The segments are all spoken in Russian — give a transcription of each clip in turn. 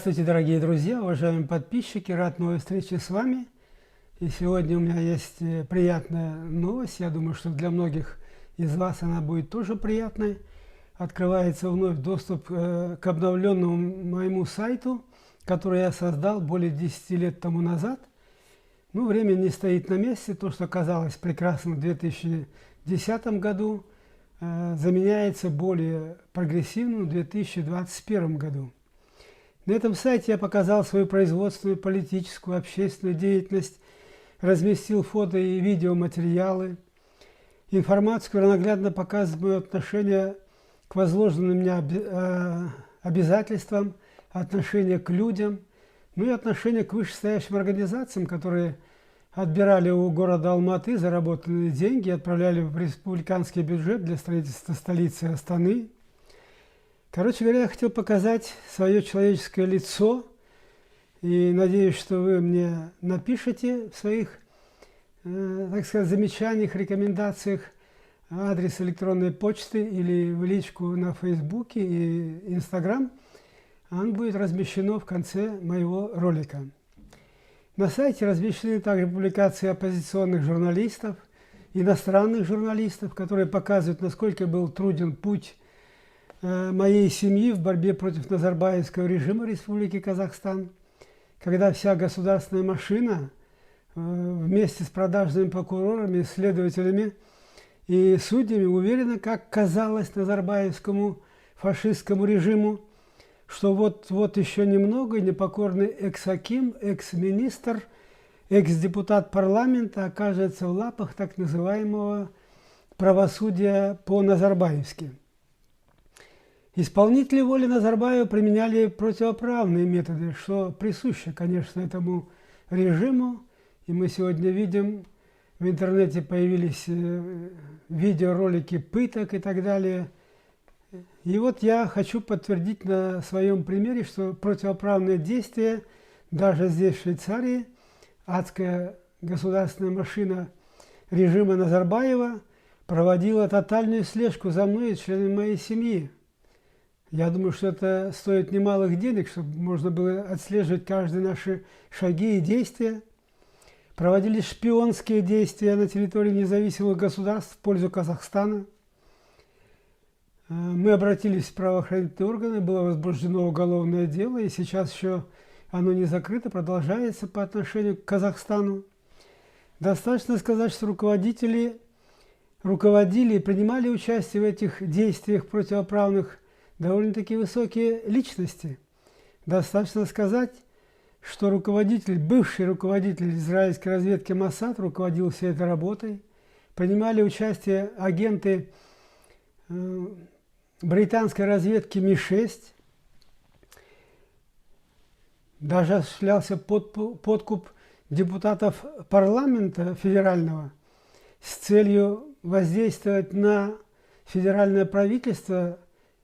Здравствуйте, дорогие друзья, уважаемые подписчики, рад новой встрече с вами. И сегодня у меня есть приятная новость, я думаю, что для многих из вас она будет тоже приятной. Открывается вновь доступ к обновленному моему сайту, который я создал более 10 лет тому назад. Ну, время не стоит на месте, то, что казалось прекрасным в 2010 году, заменяется более прогрессивным в 2021 году. На этом сайте я показал свою производственную, политическую, общественную деятельность, разместил фото и видеоматериалы, информацию, которая наглядно показывает мое отношение к возложенным на меня обязательствам, отношение к людям, ну и отношение к вышестоящим организациям, которые отбирали у города Алматы заработанные деньги и отправляли в республиканский бюджет для строительства столицы Астаны. Короче говоря, я хотел показать свое человеческое лицо, и надеюсь, что вы мне напишите в своих, так сказать, замечаниях, рекомендациях адрес электронной почты или в личку на Фейсбуке и Инстаграм. Он будет размещено в конце моего ролика. На сайте размещены также публикации оппозиционных журналистов, иностранных журналистов, которые показывают, насколько был труден путь моей семьи в борьбе против назарбаевского режима Республики Казахстан, когда вся государственная машина вместе с продажными прокурорами, следователями и судьями уверена, как казалось назарбаевскому фашистскому режиму, что вот еще немного, и непокорный экс-хаким, экс-министр, экс-депутат парламента окажется в лапах так называемого правосудия по-назарбаевски. Исполнители воли Назарбаева применяли противоправные методы, что присуще, конечно, этому режиму. И мы сегодня видим, в интернете появились видеоролики пыток и так далее. И вот я хочу подтвердить на своем примере, что противоправные действия даже здесь, в Швейцарии, адская государственная машина режима Назарбаева проводила тотальную слежку за мной и членами моей семьи. Я думаю, что это стоит немалых денег, чтобы можно было отслеживать каждые наши шаги и действия. Проводились шпионские действия на территории независимых государств в пользу Казахстана. Мы обратились в правоохранительные органы, было возбуждено уголовное дело, и сейчас еще оно не закрыто, продолжается по отношению к Казахстану. Достаточно сказать, что руководили и принимали участие в этих действиях противоправных довольно-таки высокие личности. Достаточно сказать, что бывший руководитель израильской разведки Моссад руководил всей этой работой. Принимали участие агенты британской разведки Ми-6. Даже осуществлялся подкуп депутатов парламента федерального с целью воздействовать на федеральное правительство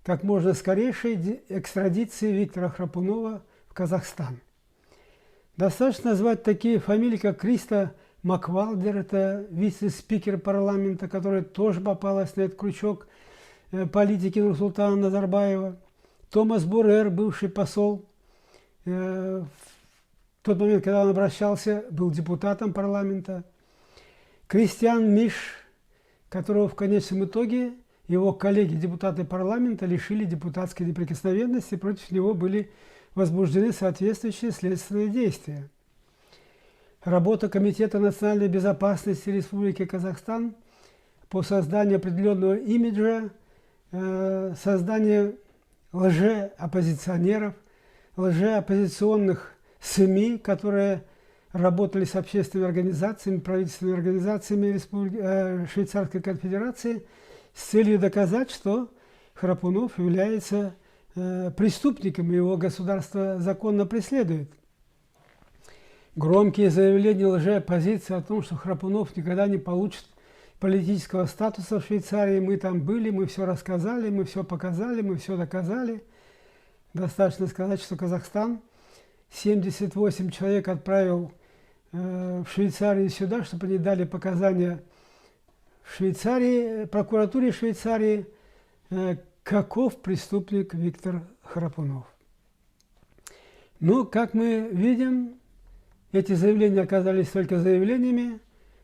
как можно скорейшей экстрадиции Виктора Храпунова в Казахстан. Достаточно назвать такие фамилии, как Криста Маквалдер, это вице-спикер парламента, который тоже попалась на этот крючок политики Нурсултана Назарбаева, Томас Боррер, бывший посол, в тот момент, когда он обращался, был депутатом парламента, Кристиан Миш, которого в конечном итоге его коллеги, депутаты парламента, лишили депутатской неприкосновенности, против него были возбуждены соответствующие следственные действия. Работа Комитета национальной безопасности Республики Казахстан по созданию определенного имиджа, созданию лжеоппозиционеров, лжеоппозиционных СМИ, которые работали с общественными организациями, правительственными организациями Швейцарской конфедерации, с целью доказать, что Храпунов является преступником, и его государство законно преследует. Громкие заявления лжеоппозиции о том, что Храпунов никогда не получит политического статуса в Швейцарии. Мы там были, мы все рассказали, мы все показали, мы все доказали. Достаточно сказать, что Казахстан 78 человек отправил в Швейцарию сюда, чтобы они дали показания в Швейцарии, прокуратуре Швейцарии, каков преступник Виктор Храпунов. Но, как мы видим, эти заявления оказались только заявлениями,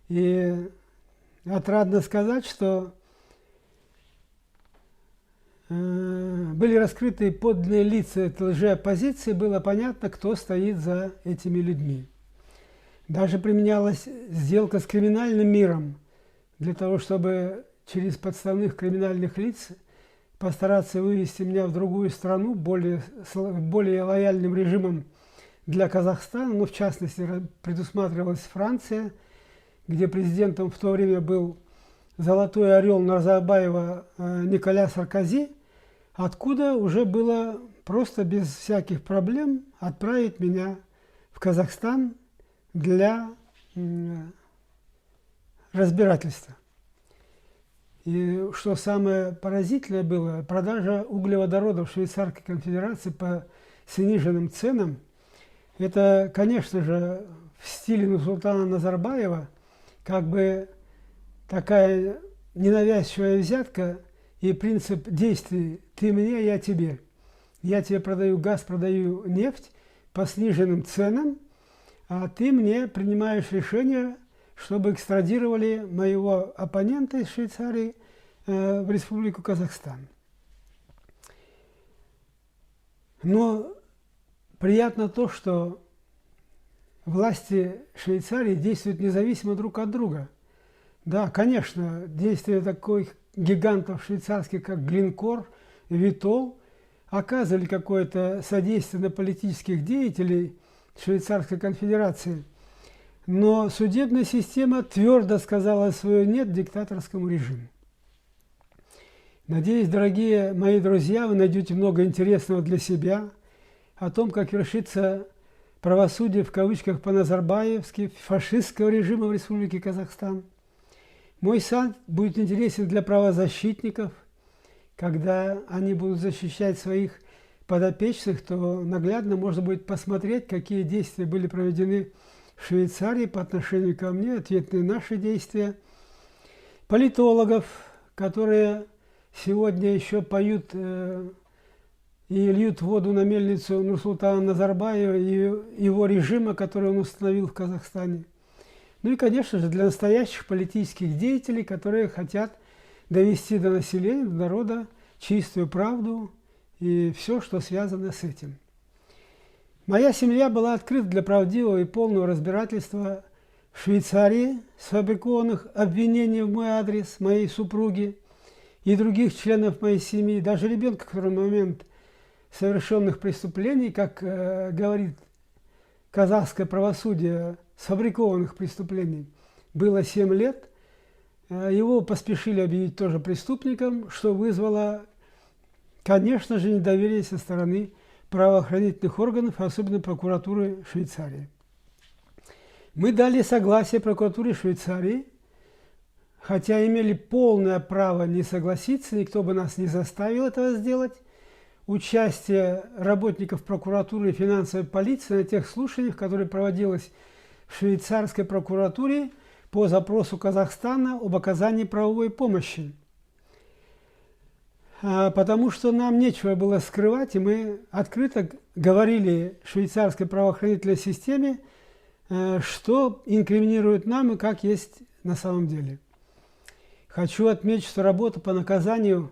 и отрадно сказать, что были раскрыты подлинные лица этой лжеоппозиции, было понятно, кто стоит за этими людьми. Даже применялась сделка с криминальным миром для того, чтобы через подставных криминальных лиц постараться вывести меня в другую страну, более лояльным режимом для Казахстана, но в частности предусматривалась Франция, где президентом в то время был золотой орел Назарбаева Николя Саркози, откуда уже было просто без всяких проблем отправить меня в Казахстан для разбирательства. И что самое поразительное было, продажа углеводородов Швейцарской конфедерации по сниженным ценам. Это, конечно же, в стиле Нурсултана Назарбаева, как бы такая ненавязчивая взятка и принцип действий «ты мне, я тебе». Я тебе продаю газ, продаю нефть по сниженным ценам, а ты мне принимаешь решение, чтобы экстрадировали моего оппонента из Швейцарии в Республику Казахстан. Но приятно то, что власти Швейцарии действуют независимо друг от друга. Да, конечно, действия таких гигантов швейцарских, как Глинкор, Витол, оказывали какое-то содействие на политических деятелей Швейцарской конфедерации, но судебная система твердо сказала свое «нет» диктаторскому режиму. Надеюсь, дорогие мои друзья, вы найдете много интересного для себя о том, как вершится правосудие в кавычках по-назарбаевски фашистского режима в Республике Казахстан. Мой сайт будет интересен для правозащитников. Когда они будут защищать своих подопечных, то наглядно можно будет посмотреть, какие действия были проведены в Швейцарии по отношению ко мне, ответные наши действия. Политологов, которые сегодня еще поют и льют воду на мельницу Нурсултана Назарбаева и его режима, который он установил в Казахстане. Ну и, конечно же, для настоящих политических деятелей, которые хотят довести до населения, до народа чистую правду и все, что связано с этим. Моя семья была открыта для правдивого и полного разбирательства в Швейцарии, сфабрикованных обвинений в мой адрес, моей супруги и других членов моей семьи, даже ребенка, который в момент совершенных преступлений, как говорит казахское правосудие, сфабрикованных преступлений, было 7 лет. Его поспешили объявить тоже преступником, что вызвало, конечно же, недоверие со стороны правоохранительных органов, особенно прокуратуры Швейцарии. Мы дали согласие прокуратуре Швейцарии, хотя имели полное право не согласиться, никто бы нас не заставил этого сделать, участие работников прокуратуры и финансовой полиции на тех слушаниях, которые проводилось в швейцарской прокуратуре по запросу Казахстана об оказании правовой помощи. Потому что нам нечего было скрывать, и мы открыто говорили швейцарской правоохранительной системе, что инкриминирует нам и как есть на самом деле. Хочу отметить, что работа по наказанию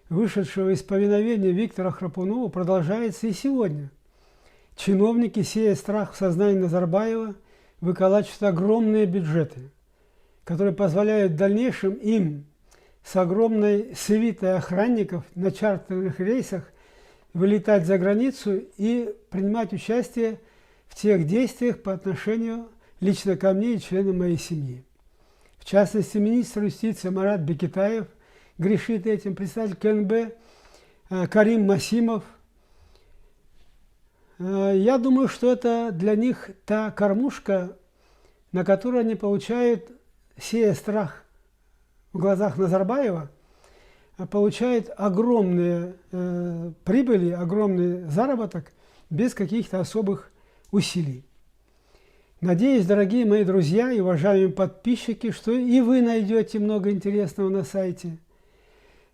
вышедшего из повиновения Виктора Храпунова продолжается и сегодня. Чиновники, сея страх в сознании Назарбаева, выколачивают огромные бюджеты, которые позволяют в дальнейшем им с огромной свитой охранников на чартерных рейсах вылетать за границу и принимать участие в тех действиях по отношению лично ко мне и членам моей семьи. В частности, министр юстиции Марат Бекетаев грешит этим, представитель КНБ Карим Масимов. Я думаю, что это для них та кормушка, на которую они получают, сея страх в глазах Назарбаева, получают огромные прибыли, огромный заработок без каких-то особых усилий. Надеюсь, дорогие мои друзья и уважаемые подписчики, что и вы найдете много интересного на сайте.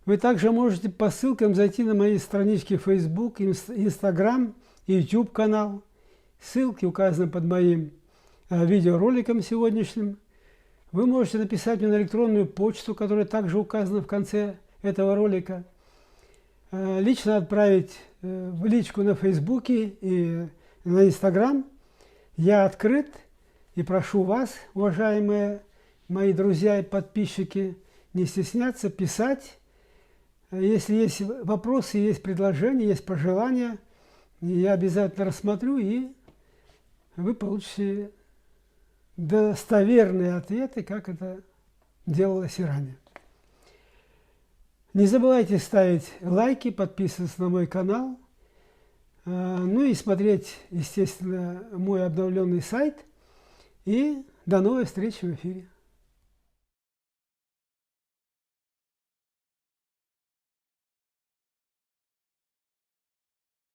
Вы также можете по ссылкам зайти на мои странички Facebook, Instagram и YouTube канал ссылки указаны под моим видеороликом сегодняшним. Вы можете написать мне на электронную почту, которая также указана в конце этого ролика. Лично отправить в личку на Фейсбуке и на Инстаграм. Я открыт и прошу вас, уважаемые мои друзья и подписчики, не стесняться писать. Если есть вопросы, есть предложения, есть пожелания, я обязательно рассмотрю, и вы получите достоверные ответы, как это делалось и ранее. Не забывайте ставить лайки, подписываться на мой канал, ну и смотреть, естественно, мой обновленный сайт. И до новой встречи в эфире.